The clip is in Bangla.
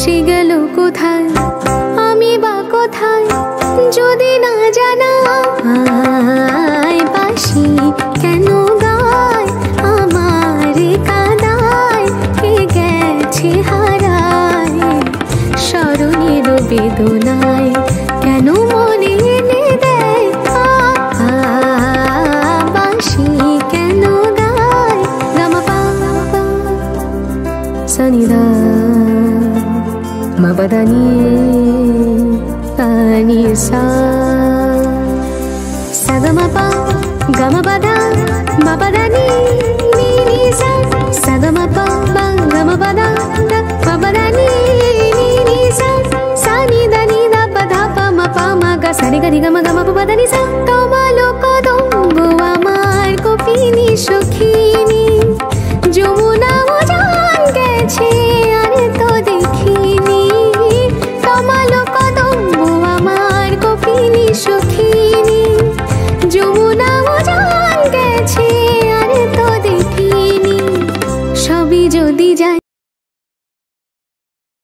সে গেল কোথায়, আমি বা কোথায় যদি না জানা। বাঁশি কেন গায় আমার কাদায়, কে গেছে হারায় স্মরণের বেদনায়, কেন মনে এনে দেয় বাঁশি কেন গায়। গামাপা সনিদা মাবাদানি তানি সা সাগামাপা গামাবাদা মাবাদানি নি সা সাগামাপা গামাবাদা মাবাদানি নি সা সানি দানি দা পধা পা মা পা মা গা সানি গা নি গা মা গা মা পা দানি সা। তোমালো কদম্ব আমার কপিনি সখিনী, যমুনা উজান গেছে আর তো দেখিনি। তোমালো কদম্ব আমার কপিনি সখিনী, যমুনা উজান গেছে আর তো দেখিনি। সবই যদি যায়